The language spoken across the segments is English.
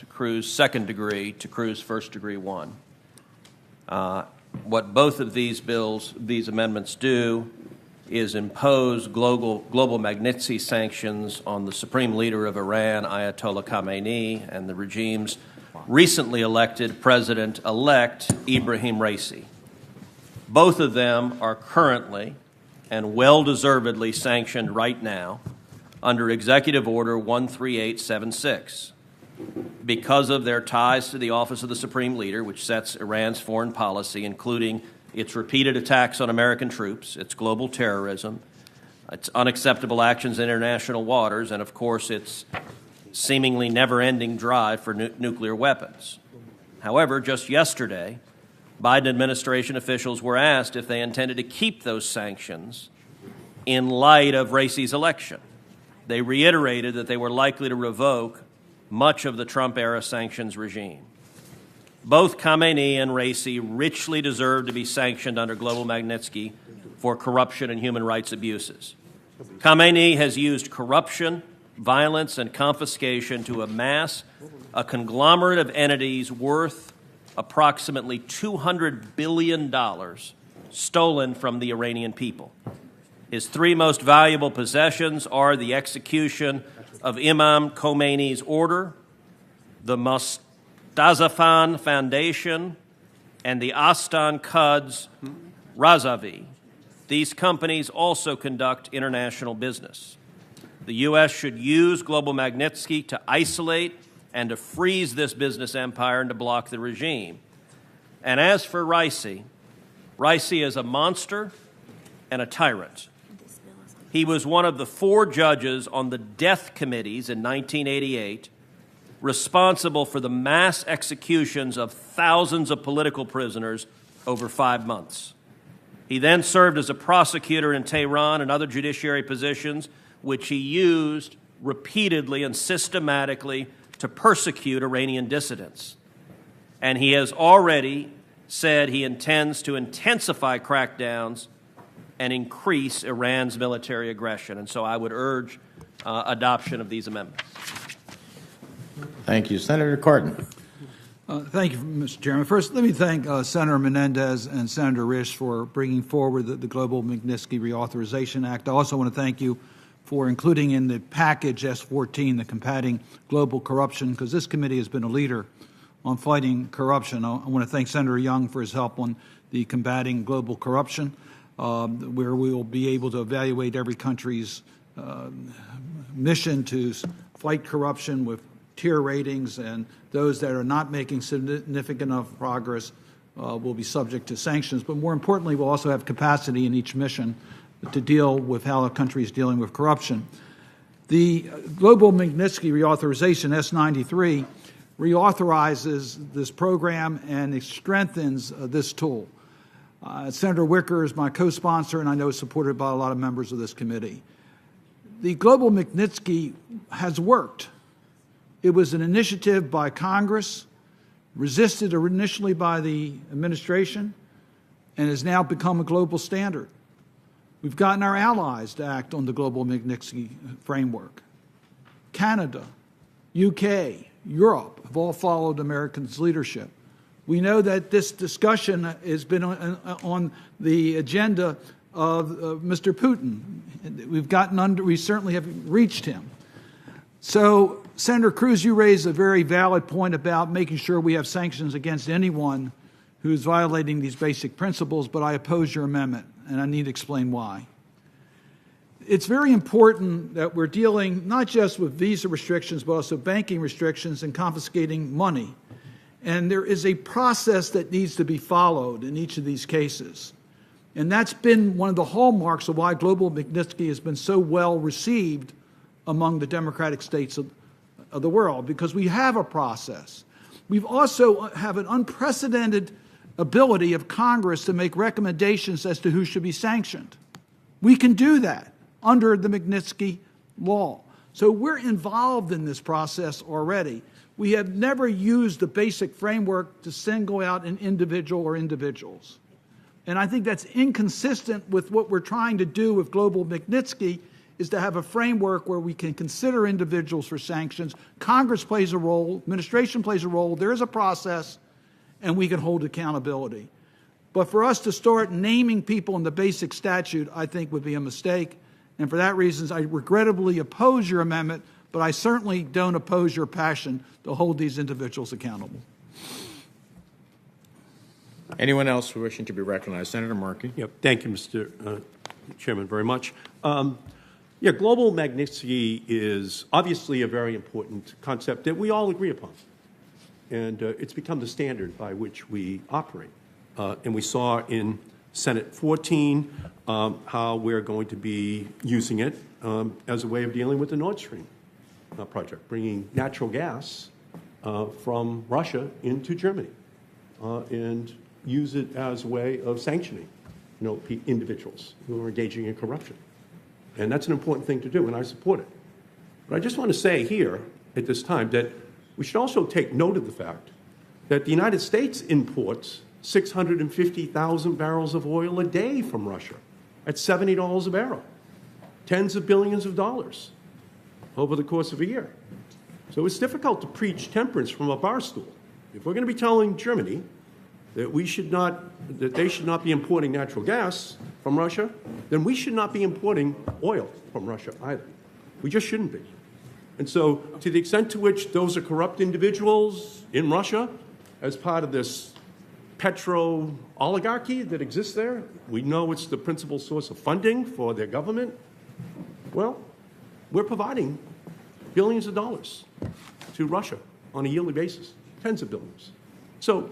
Cruz second degree to Cruz first degree one. What both of these amendments do is impose global Magnitsky sanctions on the supreme leader of Iran, Ayatollah Khamenei, and the regime's recently elected president-elect, Ebrahim Raisi. Both of them are currently and well-deservedly sanctioned right now under Executive Order 13876 because of their ties to the office of the Supreme Leader, which sets Iran's foreign policy, including its repeated attacks on American troops, its global terrorism, its unacceptable actions in international waters, and, of course, its seemingly never-ending drive for nuclear weapons. However, just yesterday, Biden administration officials were asked if they intended to keep those sanctions in light of Raisi's election. They reiterated that they were likely to revoke much of the Trump-era sanctions regime. Both Khamenei and Raisi richly deserve to be sanctioned under Global Magnitsky for corruption and human rights abuses. Khamenei has used corruption, violence, and confiscation to amass a conglomerate of entities worth approximately $200 billion stolen from the Iranian people. His three most valuable possessions are the execution of Imam Khomeini's order, the Mostazafan Foundation, and the Astan Quds Razavi. These companies also conduct international business. The U.S. should use Global Magnitsky to isolate and to freeze this business empire and to block the regime. And as for Raisi, Raisi is a monster and a tyrant. He was one of the 4 judges on the death committees in 1988 responsible for the mass executions of thousands of political prisoners over 5 months. He then served as a prosecutor in Tehran and other judiciary positions, which he used repeatedly and systematically to persecute Iranian dissidents. And he has already said he intends to intensify crackdowns and increase Iran's military aggression. And so I would urge adoption of these amendments. Thank you. Senator Cardin. Thank you, Mr. Chairman. First, let me thank Senator Menendez and Senator Risch for bringing forward the Global Magnitsky Reauthorization Act. I also want to thank you for including in the package S-14 the combating global corruption, because this committee has been a leader on fighting corruption. I want to thank Senator Young for his help on the combating global corruption, where we will be able to evaluate every country's mission to fight corruption with tier ratings, and those that are not making significant enough progress will be subject to sanctions. But more importantly, we'll also have capacity in each mission to deal with how a country is dealing with corruption. The Global Magnitsky Reauthorization, S-93, reauthorizes this program and it strengthens this tool. Senator Wicker is my co-sponsor, and I know is supported by a lot of members of this committee. The Global Magnitsky has worked. It was an initiative by Congress, resisted initially by the administration, and has now become a global standard. We've gotten our allies to act on the Global Magnitsky framework. Canada, UK, Europe have all followed Americans' leadership. We know that this discussion has been on the agenda of Mr. Putin. We certainly have reached him. So, Senator Cruz, you raised a very valid point about making sure we have sanctions against anyone who's violating these basic principles, but I oppose your amendment, and I need to explain why. It's very important that we're dealing not just with visa restrictions, but also banking restrictions and confiscating money. And there is a process that needs to be followed in each of these cases. And that's been one of the hallmarks of why Global Magnitsky has been so well received among the democratic states of the world, because we have a process. We've also have an unprecedented ability of Congress to make recommendations as to who should be sanctioned. We can do that under the Magnitsky law. So we're involved in this process already. We have never used the basic framework to single out an individual or individuals. And I think that's inconsistent with what we're trying to do with Global Magnitsky is to have a framework where we can consider individuals for sanctions. Congress plays a role, administration plays a role, there is a process, and we can hold accountability. But for us to start naming people in the basic statute, I think would be a mistake. And for that reason, I regrettably oppose your amendment, but I certainly don't oppose your passion to hold these individuals accountable. Anyone else wishing to be recognized? Senator Markey. Yep. Thank you, Mr. Chairman, very much. Global Magnitsky is obviously a very important concept that we all agree upon. And it's become the standard by which we operate. And we saw in Senate 14 how we're going to be using it as a way of dealing with the Nord Stream project, bringing natural gas from Russia into Germany and use it as a way of sanctioning individuals who are engaging in corruption. And that's an important thing to do, and I support it. But I just want to say here at this time that we should also take note of the fact that the United States imports 650,000 barrels of oil a day from Russia at $70 a barrel, tens of billions of dollars over the course of a year. So it's difficult to preach temperance from a bar stool. If we're going to be telling Germany that they should not be importing natural gas from Russia, then we should not be importing oil from Russia either. We just shouldn't be. And so to the extent to which those are corrupt individuals in Russia as part of this petro-oligarchy that exists there, we know it's the principal source of funding for their government, well, we're providing billions of dollars to Russia on a yearly basis, tens of billions. So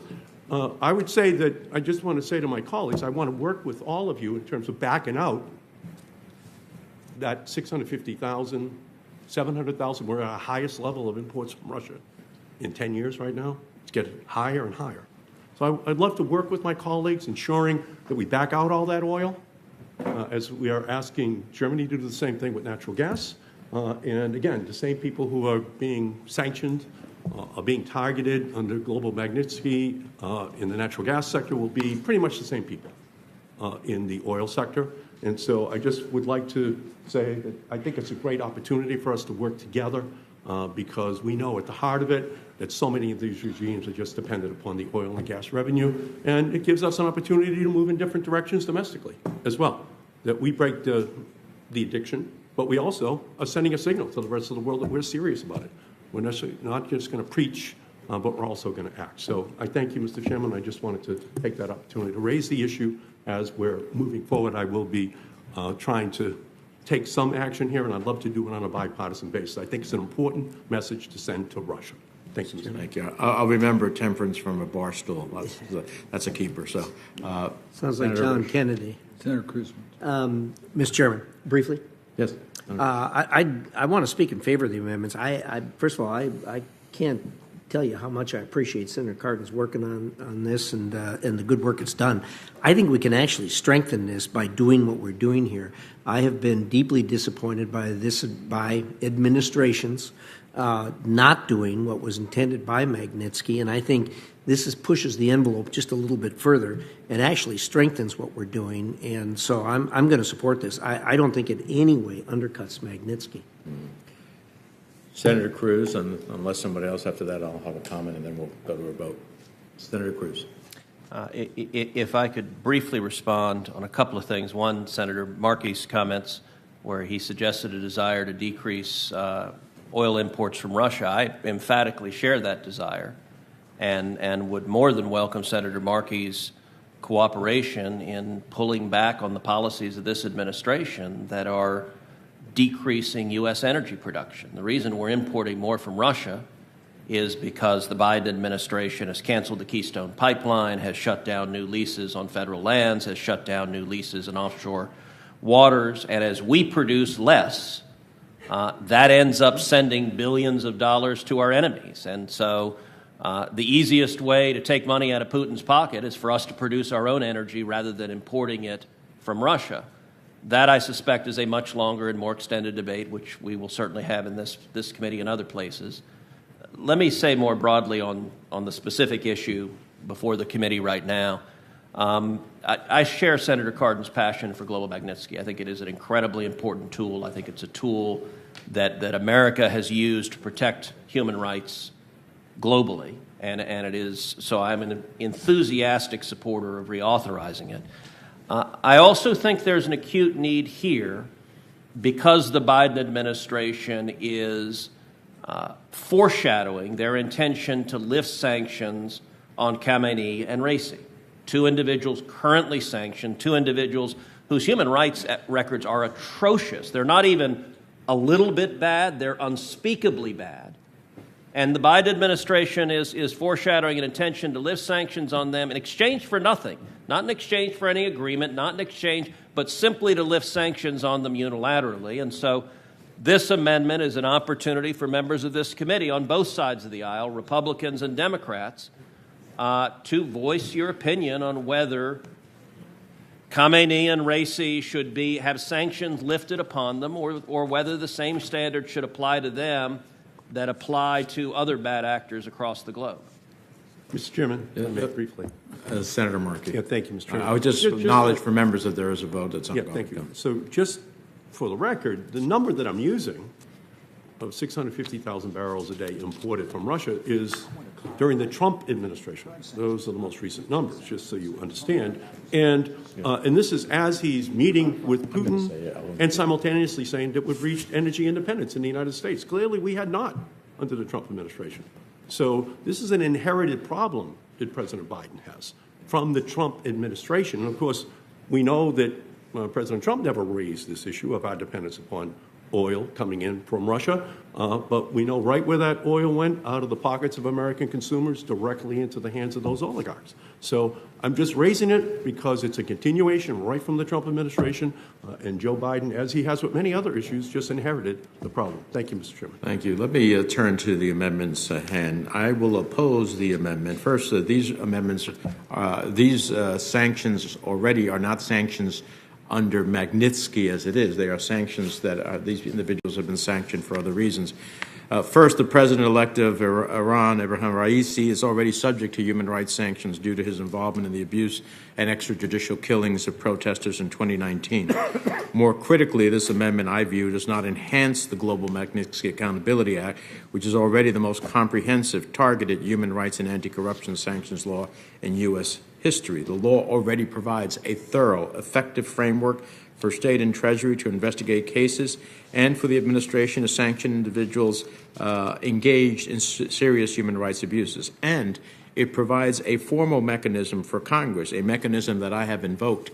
I would say that I just want to say to my colleagues, I want to work with all of you in terms of backing out that 650,000, 700,000. We're at our highest level of imports from Russia in 10 years right now. It's getting higher and higher. So I'd love to work with my colleagues, ensuring that we back out all that oil, as we are asking Germany to do the same thing with natural gas. And again, the same people who are being sanctioned are being targeted under Global Magnitsky in the natural gas sector will be pretty much the same people in the oil sector. And so I just would like to say that I think it's a great opportunity for us to work together because we know at the heart of it that so many of these regimes are just dependent upon the oil and gas revenue. And it gives us an opportunity to move in different directions domestically as well, that we break the addiction, but we also are sending a signal to the rest of the world that we're serious about it. We're not just going to preach, but we're also going to act. So I thank you, Mr. Chairman. I just wanted to take that opportunity to raise the issue as we're moving forward. I will be trying to take some action here, and I'd love to do it on a bipartisan basis. I think it's an important message to send to Russia. Thank you, Mr. Chairman. Thank you. I'll remember temperance from a bar stool. That's a keeper. So, sounds like John Kennedy. Senator Cruz. Mr. Chairman, briefly. yes. I want to speak in favor of the amendments. First of all, I can't tell you how much I appreciate Senator Cardin's working on this and the good work it's done. I think we can actually strengthen this by doing what we're doing here. I have been deeply disappointed by administrations not doing what was intended by Magnitsky, and I think this pushes the envelope just a little bit further and actually strengthens what we're doing. And so I'm going to support this. I don't think it in any way undercuts Magnitsky. Senator Cruz, and unless somebody else after that, I'll have a comment, and then we'll go to a vote. Senator Cruz. If I could briefly respond on a couple of things. One, Senator Markey's comments, where he suggested a desire to decrease oil imports from Russia. I emphatically share that desire and would more than welcome Senator Markey's cooperation in pulling back on the policies of this administration that are decreasing U.S. energy production. The reason we're importing more from Russia is because the Biden administration has canceled the Keystone Pipeline, has shut down new leases on federal lands, has shut down new leases in offshore waters, and as we produce less, that ends up sending billions of dollars to our enemies. And so the easiest way to take money out of Putin's pocket is for us to produce our own energy rather than importing it from Russia. That, I suspect, is a much longer and more extended debate, which we will certainly have in this committee and other places. Let me say more broadly on the specific issue before the committee right now. I share Senator Cardin's passion for Global Magnitsky. I think it is an incredibly important tool. I think it's a tool that America has used to protect human rights globally, and it is, so I'm an enthusiastic supporter of reauthorizing it. I also think there's an acute need here because the Biden administration is foreshadowing their intention to lift sanctions on Khamenei and Raisi, two individuals currently sanctioned, two individuals whose human rights records are atrocious. They're not even a little bit bad, they're unspeakably bad. And the Biden administration is foreshadowing an intention to lift sanctions on them in exchange for nothing, not in exchange for any agreement, not in exchange, but simply to lift sanctions on them unilaterally. And so this amendment is an opportunity for members of this committee on both sides of the aisle, Republicans and Democrats, to voice your opinion on whether Khamenei and Raisi should have sanctions lifted upon them or whether the same standard should apply to them that apply to other bad actors across the globe. Mr. Chairman, briefly. Senator Markey. Yeah, thank you, Mr. Chairman. I would just acknowledge for members that there is a vote that's ongoing. Yeah, thank you. So just for the record, the number that I'm using of 650,000 barrels a day imported from Russia is during the Trump administration. Those are the most recent numbers, just so you understand. And this is as he's meeting with Putin and simultaneously saying that we've reached energy independence in the United States. Clearly, we had not under the Trump administration. So this is an inherited problem that President Biden has from the Trump administration. And of course, we know that President Trump never raised this issue of our dependence upon oil coming in from Russia, but we know right where that oil went, out of the pockets of American consumers, directly into the hands of those oligarchs. So I'm just raising it because it's a continuation right from the Trump administration, and Joe Biden, as he has with many other issues, just inherited the problem. Thank you, Mr. Chairman. Thank you. Let me turn to the amendments at hand. I will oppose the amendment. First, these amendments, these sanctions already are not sanctions under Magnitsky as it is. They are sanctions that these individuals have been sanctioned for other reasons. First, the president-elect of Iran, Ebrahim Raisi, is already subject to human rights sanctions due to his involvement in the abuse and extrajudicial killings of protesters in 2019. More critically, this amendment, I view, does not enhance the Global Magnitsky Accountability Act, which is already the most comprehensive, targeted human rights and anti-corruption sanctions law in U.S. history. The law already provides a thorough, effective framework for state and treasury to investigate cases and for the administration to sanction individuals engaged in serious human rights abuses. And it provides a formal mechanism for Congress, a mechanism that I have invoked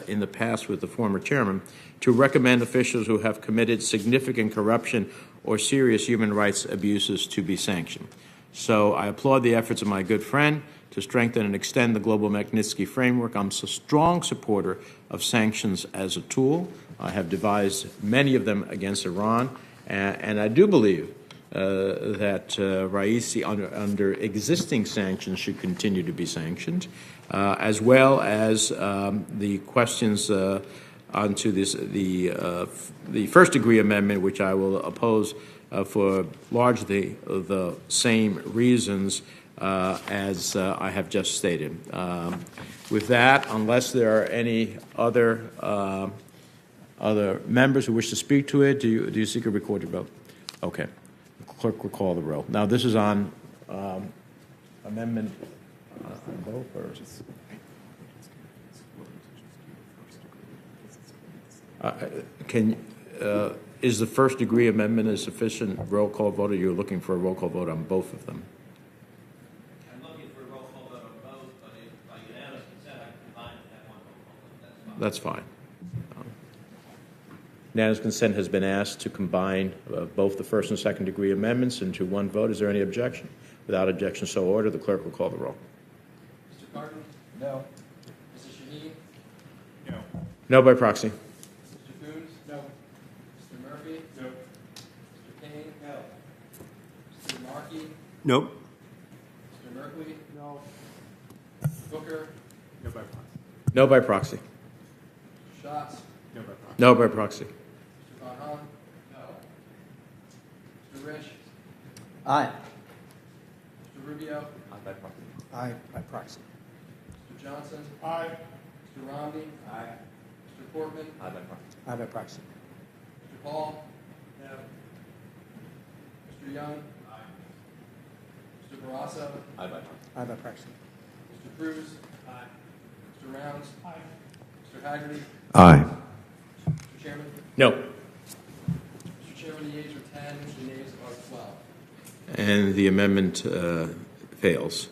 in the past with the former chairman, to recommend officials who have committed significant corruption or serious human rights abuses to be sanctioned. So I applaud the efforts of my good friend to strengthen and extend the Global Magnitsky framework. I'm a strong supporter of sanctions as a tool. I have devised many of them against Iran, and I do believe that Raisi, under existing sanctions, should continue to be sanctioned, as well as the questions onto this, the first-degree amendment, which I will oppose for largely the same reasons as I have just stated. With that, unless there are any other members who wish to speak to it, do you seek a recorded vote? Okay. The clerk will call the roll. Now, this is on amendment on both, or is the first-degree amendment a sufficient roll call vote, or you're looking for a roll call vote on both of them? That's fine. Unanimous consent has been asked to combine both the first and second degree amendments into one vote. Is there any objection? Without objection, so ordered. The clerk will call the roll. Mr. Cardin? No. Mr. Shaheen? No. No by proxy. Mr. Coons? No. Mr. Murphy? No. Mr. Kane? No. Mr. Markey? Nope. Mr. Merkley? No. Booker? No by proxy. No by proxy. Mr. Schatz? No by proxy. No by proxy. Mr. Farhan? No. Mr. Risch? Aye. Mr. Rubio? Aye by proxy. Aye by proxy. Mr. Johnson. Aye. Mr. Romney. Aye. Mr. Portman. Aye by proxy. Aye by proxy. Mr. Paul. No. Mr. Young. Aye. Mr. Barrasso. Aye by proxy. Aye by proxy. Mr. Cruz. Aye. Mr. Rounds. Aye. Mr. Haggerty. Aye. Mr. Chairman. No. Mr. Chairman, the yeas are 10, the nays are 12. And the amendment fails.